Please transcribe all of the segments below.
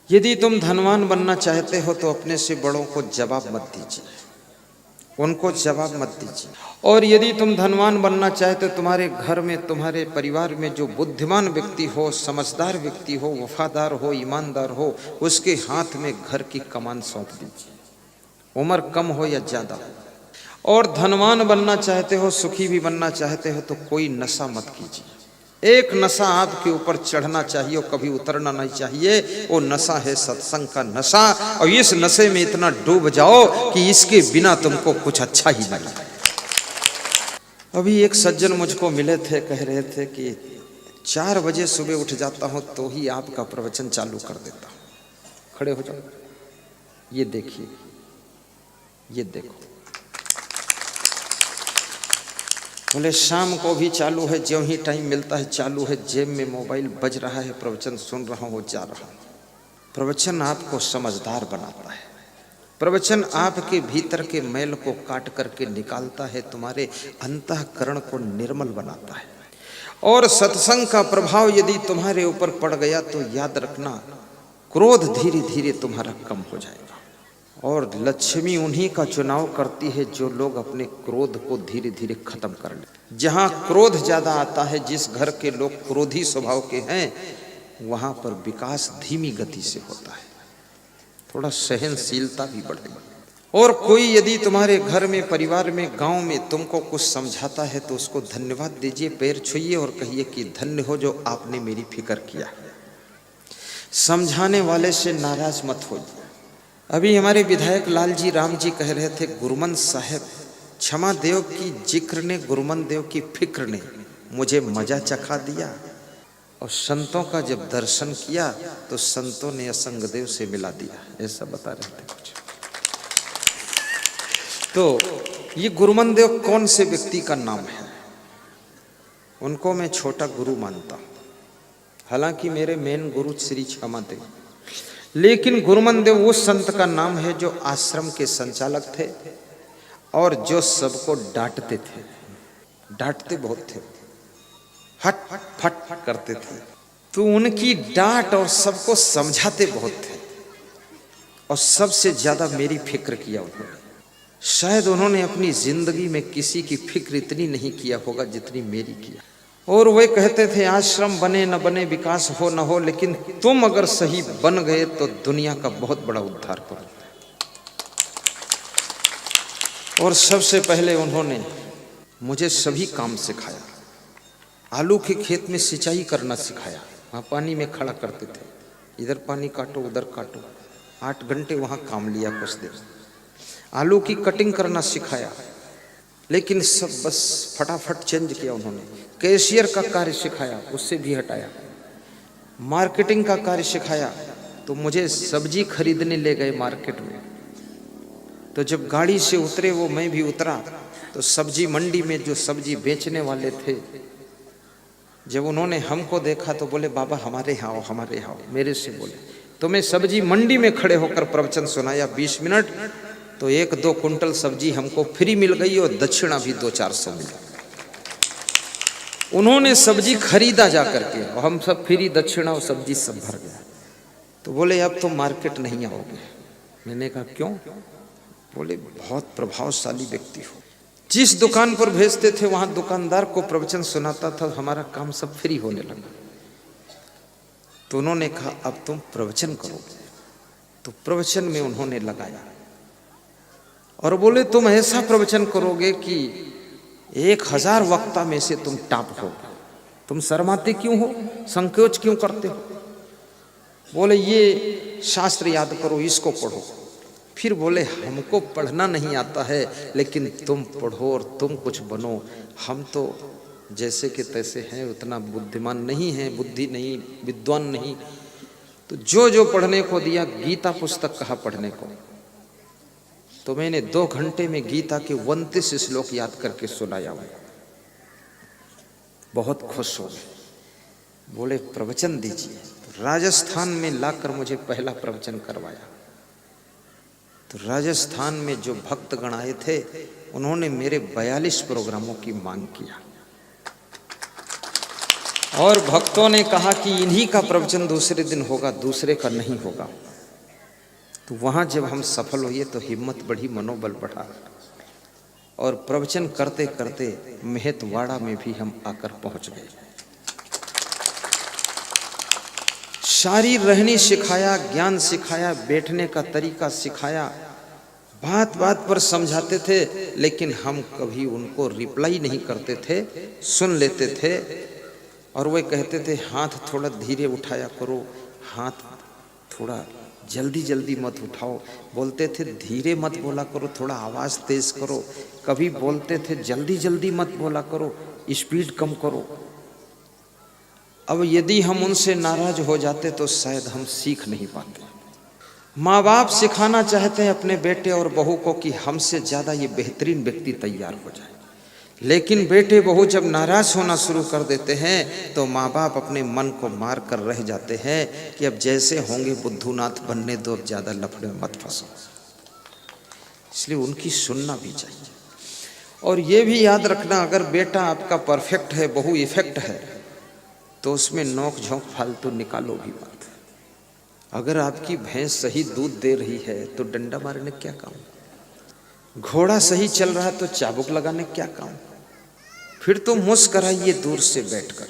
यदि तुम धनवान बनना चाहते हो तो अपने से बड़ों को जवाब मत दीजिए, उनको जवाब मत दीजिए। और यदि तुम धनवान बनना चाहते हो, तुम्हारे घर में, तुम्हारे परिवार में जो बुद्धिमान व्यक्ति हो, समझदार व्यक्ति हो, वफादार हो, ईमानदार हो, उसके हाथ में घर की कमान सौंप दीजिए, उम्र कम हो या ज्यादा हो। और धनवान बनना चाहते हो, सुखी भी बनना चाहते हो, तो कोई नशा मत कीजिए। एक नशा आपके ऊपर चढ़ना चाहिए और कभी उतरना नहीं चाहिए। वो नशा है सत्संग का नशा। और इस नशे में इतना डूब जाओ कि इसके बिना तुमको कुछ अच्छा ही नहीं लगता। अभी एक सज्जन मुझको मिले थे, कह रहे थे कि 4 बजे सुबह उठ जाता हूं तो ही आपका प्रवचन चालू कर देता हूं। खड़े हो जाओ, ये देखिए, ये देखो। बोले शाम को भी चालू है, ज्यों ही टाइम मिलता है चालू है, जेब में मोबाइल बज रहा है, प्रवचन सुन रहा हूँ, जा रहा हूँ। प्रवचन आपको समझदार बनाता है, प्रवचन आपके भीतर के मैल को काट करके निकालता है, तुम्हारे अंतःकरण को निर्मल बनाता है। और सत्संग का प्रभाव यदि तुम्हारे ऊपर पड़ गया तो याद रखना, क्रोध धीरे धीरे तुम्हारा कम हो जाएगा। और लक्ष्मी उन्हीं का चुनाव करती है जो लोग अपने क्रोध को धीरे धीरे खत्म कर ले। जहां क्रोध ज्यादा आता है, जिस घर के लोग क्रोधी स्वभाव के हैं, वहां पर विकास धीमी गति से होता है, थोड़ा सहनशीलता भी बढ़ेगी। और कोई यदि तुम्हारे घर में, परिवार में, गांव में तुमको कुछ समझाता है तो उसको धन्यवाद दीजिए, पैर छुइए और कहिए कि धन्य हो जो आपने मेरी फिक्र किया। समझाने वाले से नाराज मत हो। अभी हमारे विधायक लाल जी राम जी कह रहे थे, गुरुमन साहब क्षमा देव की जिक्र ने, गुरुमन देव की फिक्र ने मुझे मजा चखा दिया। और संतों का जब दर्शन किया तो संतों ने असंग देव से मिला दिया, ऐसा बता रहे थे कुछ। तो ये गुरुमन देव कौन से व्यक्ति का नाम है? उनको मैं छोटा गुरु मानता हूं, हालांकि मेरे मेन गुरु श्री क्षमा देव, लेकिन गुरुमन देव उस संत का नाम है जो आश्रम के संचालक थे और जो सबको डांटते थे, डांटते बहुत थे, हट फट करते थे, तो उनकी डांट और सबको समझाते बहुत थे। और सबसे ज्यादा मेरी फिक्र किया उन्होंने। शायद उन्होंने अपनी जिंदगी में किसी की फिक्र इतनी नहीं किया होगा जितनी मेरी किया। और वे कहते थे, आश्रम बने न बने, विकास हो न हो, लेकिन तुम अगर सही बन गए तो दुनिया का बहुत बड़ा उद्धार करो। और सबसे पहले उन्होंने मुझे सभी काम सिखाया। आलू के खेत में सिंचाई करना सिखाया, वहाँ पानी में खड़ा करते थे, इधर पानी काटो उधर काटो, 8 घंटे वहाँ काम लिया कुछ देर। आलू की कटिंग करना सिखाया, लेकिन सब बस फटाफट चेंज किया उन्होंने। कैशियर का कार्य सिखाया, उससे भी हटाया। मार्केटिंग का कार्य सिखाया, तो मुझे सब्जी खरीदने ले गए मार्केट में। तो जब गाड़ी से उतरे वो, मैं भी उतरा, तो सब्जी मंडी में जो सब्जी बेचने वाले थे, जब उन्होंने हमको देखा तो बोले, बाबा हमारे यहाँ आओ, हमारे यहाँ आओ। मेरे से बोले, तो मैं सब्जी मंडी में खड़े होकर प्रवचन सुनाया 20 मिनट, तो 1-2 कुंटल सब्जी हमको फ्री मिल गई और दक्षिणा भी 200-400 मिला। उन्होंने सब्जी खरीदा जा करके और हम सब फ्री, दक्षिणा और सब्जी सब भर गया। तो बोले अब तो मार्केट नहीं आओगे। मैंने कहा क्यों? बोले बहुत प्रभावशाली व्यक्ति हो, जिस दुकान पर भेजते थे वहां दुकानदार को प्रवचन सुनाता था, हमारा काम सब फ्री होने लगा। तो उन्होंने कहा अब तुम प्रवचन करोगे। तो प्रवचन में उन्होंने लगाया और बोले तुम ऐसा प्रवचन करोगे कि 1000 वक्ता में से तुम टॉप हो। तुम शर्माते क्यों हो, संकोच क्यों करते हो? बोले ये शास्त्र याद करो, इसको पढ़ो। फिर बोले हमको पढ़ना नहीं आता है, लेकिन तुम पढ़ो और तुम कुछ बनो। हम तो जैसे कि तैसे हैं, उतना बुद्धिमान नहीं है, बुद्धि नहीं, विद्वान नहीं। तो जो जो पढ़ने को दिया, गीता पुस्तक कहा पढ़ने को, तो मैंने 2 घंटे में गीता के 29 श्लोक याद करके सुनाया। बहुत खुश हो गए, बोले प्रवचन दीजिए। तो राजस्थान में लाकर मुझे पहला प्रवचन करवाया। तो राजस्थान में जो भक्तगण आए थे, उन्होंने मेरे 42 प्रोग्रामों की मांग किया। और भक्तों ने कहा कि इन्हीं का प्रवचन दूसरे दिन होगा, दूसरे का नहीं होगा। तो वहाँ जब हम सफल हुए तो हिम्मत बढ़ी, मनोबल बढ़ा, और प्रवचन करते करते मेहतवाड़ा में भी हम आकर पहुँच गए। सारी रहनी सिखाया, ज्ञान सिखाया, बैठने का तरीका सिखाया, बात बात पर समझाते थे, लेकिन हम कभी उनको रिप्लाई नहीं करते थे, सुन लेते थे। और वे कहते थे हाथ थोड़ा धीरे उठाया करो, हाथ थोड़ा जल्दी जल्दी मत उठाओ। बोलते थे धीरे मत बोला करो, थोड़ा आवाज़ तेज करो। कभी बोलते थे जल्दी जल्दी मत बोला करो, स्पीड कम करो। अब यदि हम उनसे नाराज हो जाते तो शायद हम सीख नहीं पाते। माँ बाप सिखाना चाहते हैं अपने बेटे और बहू को कि हमसे ज़्यादा ये बेहतरीन व्यक्ति तैयार हो जाए, लेकिन बेटे बहू जब नाराज होना शुरू कर देते हैं तो माँ बाप अपने मन को मार कर रह जाते हैं कि अब जैसे होंगे बुद्धूनाथ बनने दो, अब ज़्यादा लफड़े में मत फंसो। इसलिए उनकी सुनना भी चाहिए। और ये भी याद रखना, अगर बेटा आपका परफेक्ट है, बहू इफेक्ट है, तो उसमें नोक झोंक फालतू निकालो भी मत। अगर आपकी भैंस सही दूध दे रही है तो डंडा मारने क्या काम, घोड़ा सही चल रहा है तो चाबुक लगाने क्या काम। फिर तो मुस्कराइए दूर से बैठकर।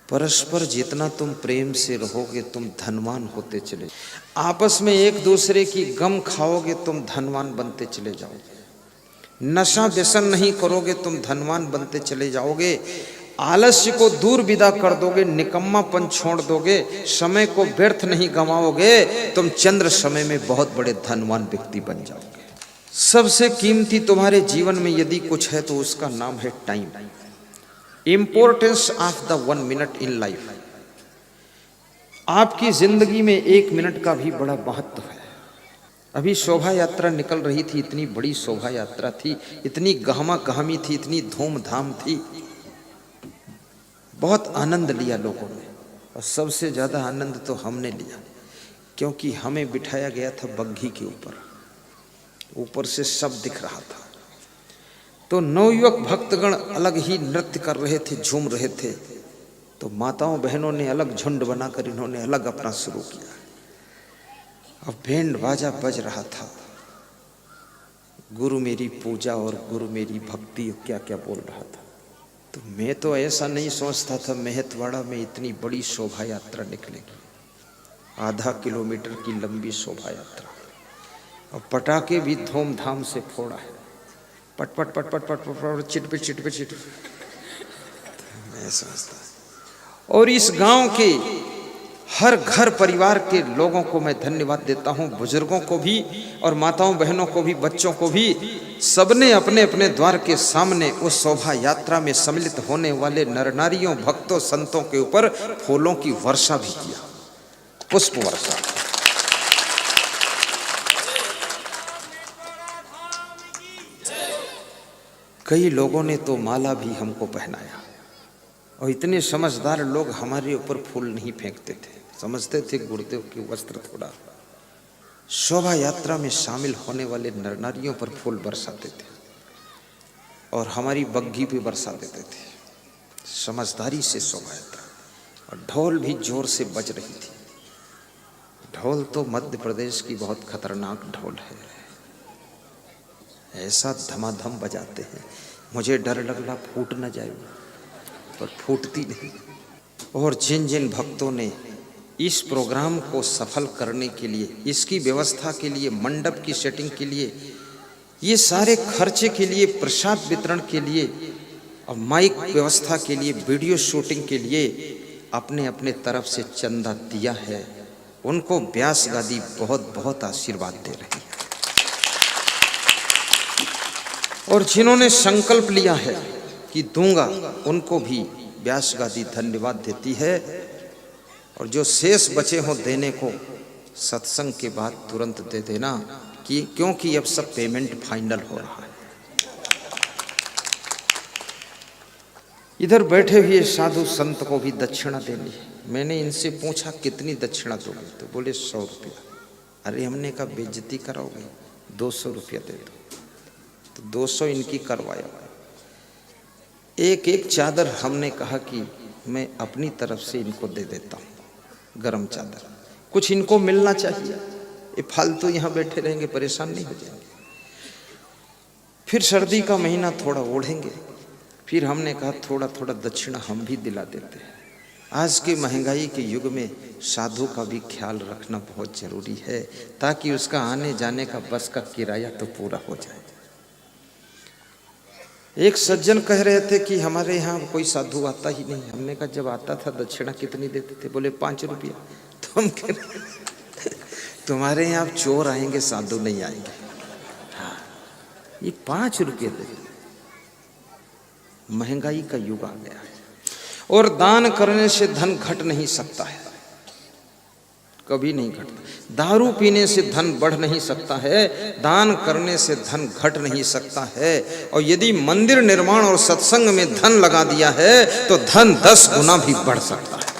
परस्पर जितना तुम प्रेम से रहोगे तुम धनवान होते चले, आपस में एक दूसरे की गम खाओगे तुम धनवान बनते चले जाओगे। नशा व्यसन नहीं करोगे तुम धनवान बनते चले जाओगे। आलस्य को दूर विदा कर दोगे, निकम्मापन छोड़ दोगे, समय को व्यर्थ नहीं गंवाओगे, तुम चंद्र समय में बहुत बड़े धनवान व्यक्ति बन जाओगे। सबसे कीमती तुम्हारे जीवन में यदि कुछ है तो उसका नाम है time. Importance of the 1 minute in life. आपकी जिंदगी में 1 मिनट का भी बड़ा महत्व है। अभी शोभा यात्रा निकल रही थी, इतनी बड़ी शोभा यात्रा थी, इतनी गहमा गहमी थी, इतनी धूमधाम थी, बहुत आनंद लिया लोगों ने। और सबसे ज़्यादा आनंद तो हमने लिया, क्योंकि हमें बिठाया गया था बग्घी के ऊपर, ऊपर से सब दिख रहा था। तो नवयुवक भक्तगण अलग ही नृत्य कर रहे थे, झूम रहे थे। तो माताओं बहनों ने अलग झुंड बनाकर इन्होंने अलग अपना शुरू किया। अब बैंड बाजा बज रहा था, गुरु मेरी पूजा और गुरु मेरी भक्ति, क्या क्या बोल रहा था। तो मैं तो ऐसा नहीं सोचता था मेहतवाड़ा में इतनी बड़ी शोभा यात्रा निकलेगी, 0.5 किलोमीटर की लंबी शोभा यात्रा, और पटाखे भी धूमधाम से फोड़ा है, पट पट पट पट पट पट, चिटपे चिटपे चिट। मैं समझता, और इस गांव के हर घर परिवार के लोगों को मैं धन्यवाद देता हूं, बुजुर्गों को भी और माताओं बहनों को भी, बच्चों को भी। सबने अपने अपने द्वार के सामने उस शोभा यात्रा में सम्मिलित होने वाले नर नारियों, भक्तों, संतों के ऊपर फूलों की वर्षा भी किया, पुष्प वर्षा। कई लोगों ने तो माला भी हमको पहनाया, और इतने समझदार लोग हमारे ऊपर फूल नहीं फेंकते थे, समझते थे गुरुदेव के वस्त्र थोड़ा। शोभा यात्रा में शामिल होने वाले नर नारियों पर फूल बरसाते थे और हमारी बग्घी पे बरसा देते थे, समझदारी से शोभा यात्रा। और ढोल भी जोर से बज रही थी। ढोल तो मध्य प्रदेश की बहुत खतरनाक ढोल है, ऐसा धमाधम बजाते हैं, मुझे डर लगला फूट न जाए, पर फूटती नहीं। और जिन जिन भक्तों ने इस प्रोग्राम को सफल करने के लिए, इसकी व्यवस्था के लिए, मंडप की सेटिंग के लिए, ये सारे खर्चे के लिए, प्रसाद वितरण के लिए और माइक व्यवस्था के लिए, वीडियो शूटिंग के लिए अपने अपने तरफ से चंदा दिया है, उनको व्यास गादी बहुत बहुत आशीर्वाद दे रही है। और जिन्होंने संकल्प लिया है कि दूंगा, उनको भी व्यास गादी धन्यवाद देती है। और जो शेष बचे हों देने को, सत्संग के बाद तुरंत दे देना, कि क्योंकि अब सब पेमेंट फाइनल हो रहा है। इधर बैठे हुए साधु संत को भी दक्षिणा देनी है। मैंने इनसे पूछा कितनी दक्षिणा दोगे, तो बोले 100 रुपया। अरे हमने कहा बेइज्जती कराओगे, 200 रुपया दे दो। तो 200 इनकी करवाया। एक एक चादर हमने कहा कि मैं अपनी तरफ से इनको दे देता हूँ गरम चादर, कुछ इनको मिलना चाहिए, ये फालतू यहाँ बैठे रहेंगे परेशान नहीं हो जाएंगे। फिर सर्दी का महीना थोड़ा ओढ़ेंगे। फिर हमने कहा थोड़ा थोड़ा दक्षिणा हम भी दिला देते हैं। आज के महंगाई के युग में साधु का भी ख्याल रखना बहुत जरूरी है, ताकि उसका आने जाने का बस का किराया तो पूरा हो जाए। एक सज्जन कह रहे थे कि हमारे यहाँ कोई साधु आता ही नहीं। हमने कहा जब आता था दक्षिणा कितनी देते थे? बोले 5 रुपया। तो हम कह रहे तुम्हारे यहाँ चोर आएंगे, साधु नहीं आएंगे। हाँ, ये 5 रुपये देते। महंगाई का युग आ गया है, और दान करने से धन घट नहीं सकता है, कभी नहीं घटता। दारू पीने से धन बढ़ नहीं सकता है, दान करने से धन घट नहीं सकता है। और यदि मंदिर निर्माण और सत्संग में धन लगा दिया है तो धन 10 गुना भी बढ़ सकता है।